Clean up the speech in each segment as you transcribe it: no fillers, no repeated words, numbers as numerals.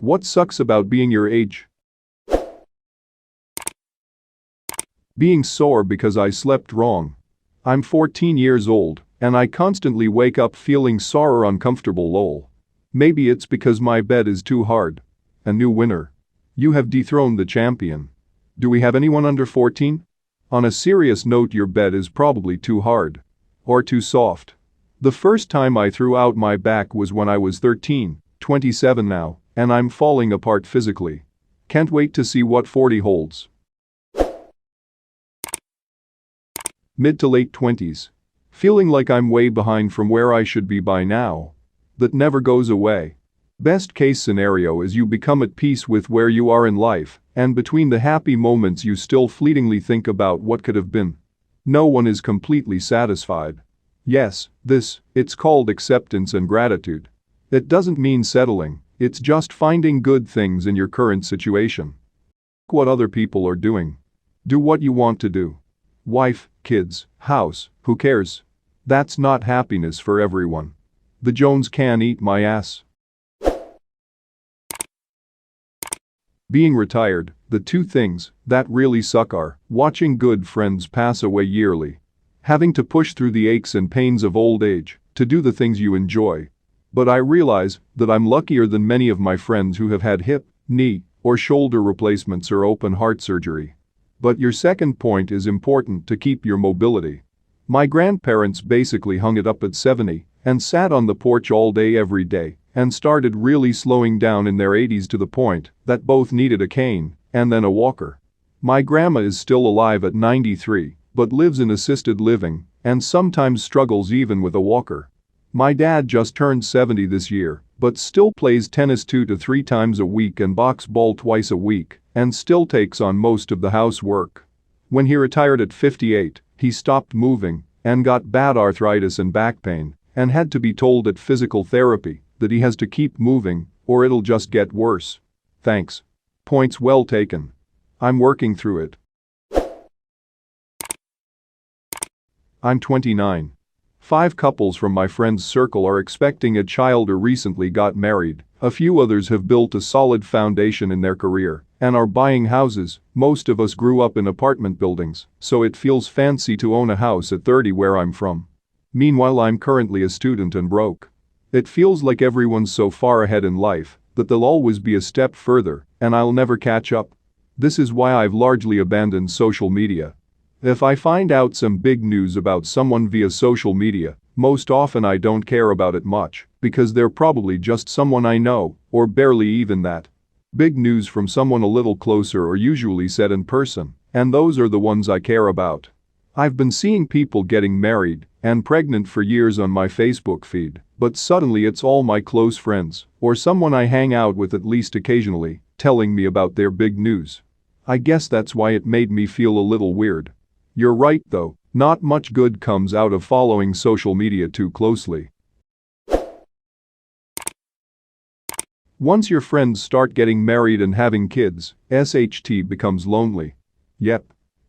What sucks about being your age? Being sore because I slept wrong. I'm 14 years old, and I constantly wake up feeling sore or uncomfortable lol. Maybe it's because my bed is too hard. A new winner. You have dethroned the champion. Do we have anyone under 14? On a serious note, your bed is probably too hard. Or too soft. The first time I threw out my back was when I was 13, 27 now, and I'm falling apart physically. Can't wait to see what 40 holds. Mid to late 20s. Feeling like I'm way behind from where I should be by now. That never goes away. Best case scenario is you become at peace with where you are in life, and between the happy moments you still fleetingly think about what could have been. No one is completely satisfied. Yes, it's called acceptance and gratitude. It doesn't mean settling, it's just finding good things in your current situation. What other people are doing. Do what you want to do. Wife, kids, house, who cares? That's not happiness for everyone. The Jones can eat my ass. Being retired, the two things that really suck are watching good friends pass away yearly, having to push through the aches and pains of old age to do the things you enjoy. But I realize that I'm luckier than many of my friends who have had hip, knee, or shoulder replacements or open heart surgery. But your second point is important to keep your mobility. My grandparents basically hung it up at 70 and sat on the porch all day every day and started really slowing down in their 80s to the point that both needed a cane and then a walker. My grandma is still alive at 93 but lives in assisted living and sometimes struggles even with a walker. My dad just turned 70 this year but still plays tennis 2 to 3 times a week and box ball twice a week and still takes on most of the housework. When he retired at 58, he stopped moving and got bad arthritis and back pain and had to be told at physical therapy that he has to keep moving or it'll just get worse. Thanks. Points well taken. I'm working through it. I'm 29. 5 couples from my friend's circle are expecting a child or recently got married. A few others have built a solid foundation in their career and are buying houses. Most of us grew up in apartment buildings, so it feels fancy to own a house at 30 where I'm from. Meanwhile, I'm currently a student and broke. It feels like everyone's so far ahead in life that they'll always be a step further and I'll never catch up. This is why I've largely abandoned social media. If I find out some big news about someone via social media, most often I don't care about it much because they're probably just someone I know or barely even that. Big news from someone a little closer are usually said in person, and those are the ones I care about. I've been seeing people getting married and pregnant for years on my Facebook feed, but suddenly it's all my close friends or someone I hang out with at least occasionally telling me about their big news. I guess that's why it made me feel a little weird. You're right though, not much good comes out of following social media too closely. Once your friends start getting married and having kids, SHT becomes lonely. Yep.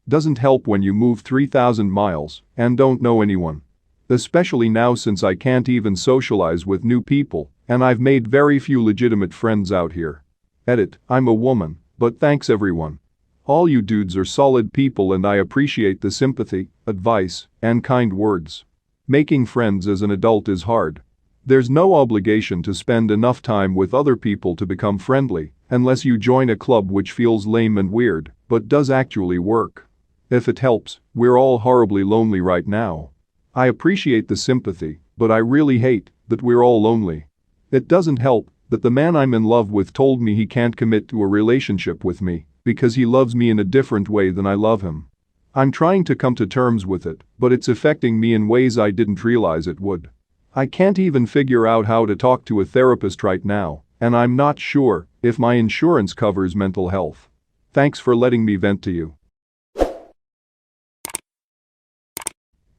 Doesn't help when you move 3,000 miles and don't know anyone. Especially now since I can't even socialize with new people and I've made very few legitimate friends out here. Edit, I'm a woman, but thanks everyone. All you dudes are solid people and I appreciate the sympathy, advice, and kind words. Making friends as an adult is hard. There's no obligation to spend enough time with other people to become friendly, unless you join a club which feels lame and weird, but does actually work. If it helps, we're all horribly lonely right now. I appreciate the sympathy, but I really hate that we're all lonely. It doesn't help that the man I'm in love with told me he can't commit to a relationship with me because he loves me in a different way than I love him. I'm trying to come to terms with it, but it's affecting me in ways I didn't realize it would. I can't even figure out how to talk to a therapist right now, and I'm not sure if my insurance covers mental health. Thanks for letting me vent to you.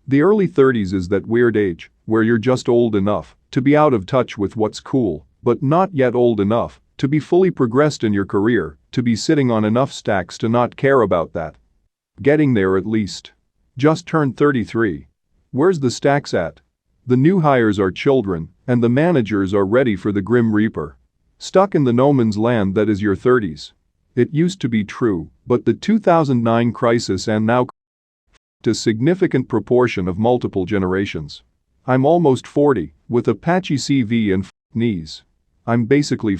The early 30s is that weird age where you're just old enough to be out of touch with what's cool, but not yet old enough to be fully progressed in your career, to be sitting on enough stacks to not care about that. Getting there at least. Just turned 33. Where's the stacks at? The new hires are children, and the managers are ready for the Grim Reaper. Stuck in the no man's land that is your 30s. It used to be true, but the 2009 crisis and now a significant proportion of multiple generations. I'm almost 40, with a patchy CV and knees. I'm basically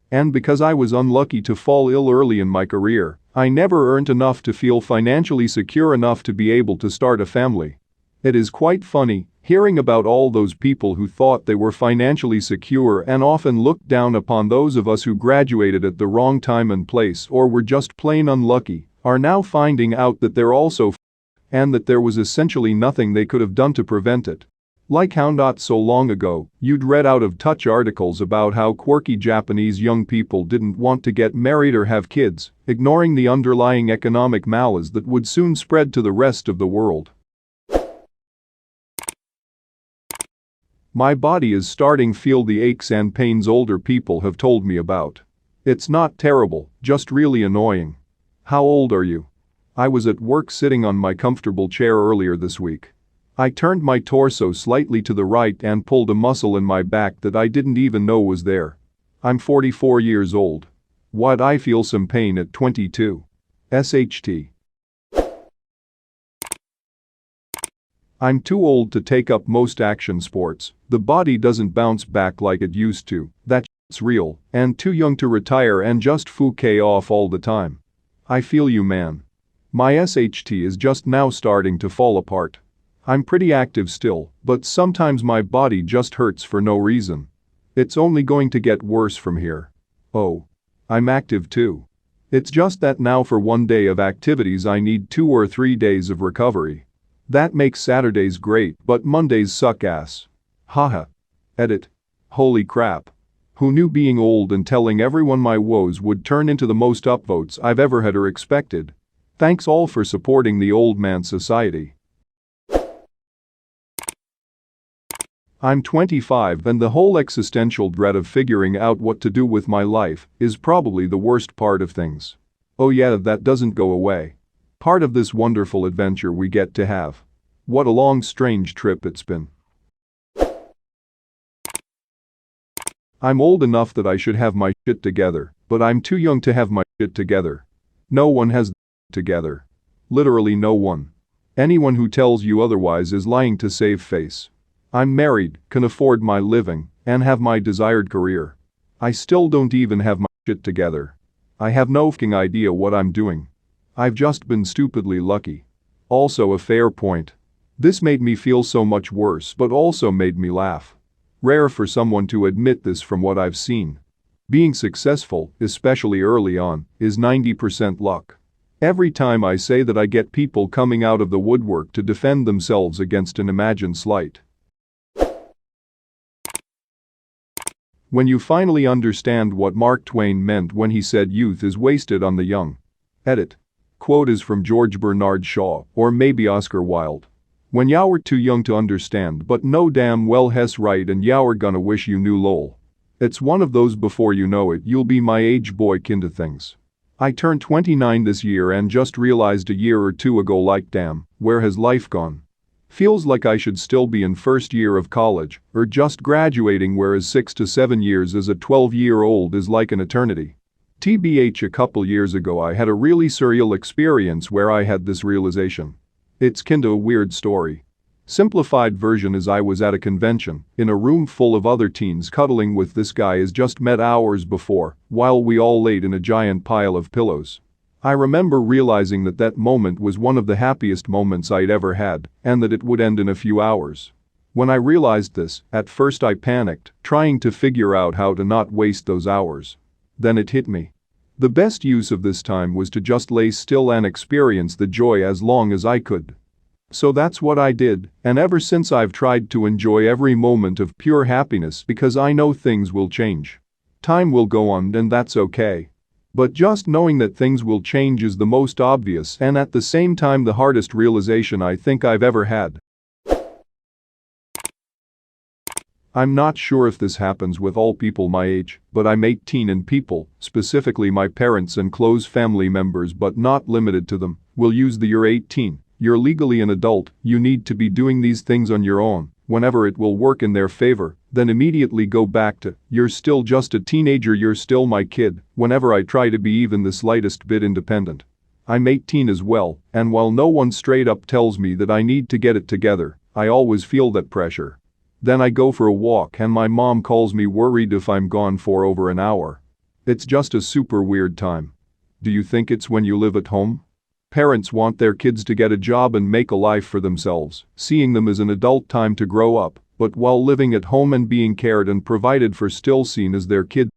and because I was unlucky to fall ill early in my career, I never earned enough to feel financially secure enough to be able to start a family. It is quite funny hearing about all those people who thought they were financially secure and often looked down upon those of us who graduated at the wrong time and place or were just plain unlucky, are now finding out that they're also and that there was essentially nothing they could have done to prevent it. Like how not so long ago, you'd read out of touch articles about how quirky Japanese young people didn't want to get married or have kids, ignoring the underlying economic malaise that would soon spread to the rest of the world. My body is starting to feel the aches and pains older people have told me about. It's not terrible, just really annoying. How old are you? I was at work sitting on my comfortable chair earlier this week. I turned my torso slightly to the right and pulled a muscle in my back that I didn't even know was there. I'm 44 years old. Why'd I feel some pain at 22? SHT. I'm too old to take up most action sports, the body doesn't bounce back like it used to, that shit's real, and too young to retire and just fouquet off all the time. I feel you, man. My SHT is just now starting to fall apart. I'm pretty active still, but sometimes my body just hurts for no reason. It's only going to get worse from here. Oh. I'm active too. It's just that now for one day of activities I need 2 or 3 days of recovery. That makes Saturdays great but Mondays suck ass. Haha. Edit. Holy crap. Who knew being old and telling everyone my woes would turn into the most upvotes I've ever had or expected. Thanks all for supporting the old man society. I'm 25 and the whole existential dread of figuring out what to do with my life is probably the worst part of things. Oh yeah, that doesn't go away. Part of this wonderful adventure we get to have. What a long strange trip it's been. I'm old enough that I should have my shit together, but I'm too young to have my shit together. No one has together. Literally no one. Anyone who tells you otherwise is lying to save face. I'm married, can afford my living, and have my desired career. I still don't even have my shit together. I have no fucking idea what I'm doing. I've just been stupidly lucky. Also a fair point. This made me feel so much worse but also made me laugh. Rare for someone to admit this from what I've seen. Being successful, especially early on, is 90% luck. Every time I say that I get people coming out of the woodwork to defend themselves against an imagined slight. When you finally understand what Mark Twain meant when he said youth is wasted on the young. Edit. Quote is from George Bernard Shaw, or maybe Oscar Wilde. When y'all too young to understand but know damn well Hess right and y'all gonna wish you knew lol. It's one of those before you know it you'll be my age boy kinda things. I turned 29 this year and just realized a year or two ago like damn, where has life gone? Feels like I should still be in first year of college or just graduating whereas 6 to 7 years as a 12-year-old is like an eternity. TBH a couple years ago I had a really surreal experience where I had this realization. It's kinda a weird story. Simplified version is I was at a convention, in a room full of other teens cuddling with this guy I just met hours before, while we all laid in a giant pile of pillows. I remember realizing that that moment was one of the happiest moments I'd ever had, and that it would end in a few hours. When I realized this, at first I panicked, trying to figure out how to not waste those hours. Then it hit me. The best use of this time was to just lay still and experience the joy as long as I could. So that's what I did, and ever since I've tried to enjoy every moment of pure happiness because I know things will change. Time will go on and that's okay. But just knowing that things will change is the most obvious and at the same time the hardest realization I think I've ever had. I'm not sure if this happens with all people my age, but I'm 18 and people, specifically my parents and close family members but not limited to them, will use the "you're 18, you're legally an adult, you need to be doing these things on your own," whenever it will work in their favor, Then immediately go back to, "You're still just a teenager, you're still my kid," whenever I try to be even the slightest bit independent. I'm 18 as well, and while no one straight up tells me that I need to get it together, I always feel that pressure. Then I go for a walk and my mom calls me worried if I'm gone for over an hour. It's just a super weird time. Do you think it's when you live at home? Parents want their kids to get a job and make a life for themselves, seeing them as an adult time to grow up, but while living at home and being cared and provided for still seen as their kid.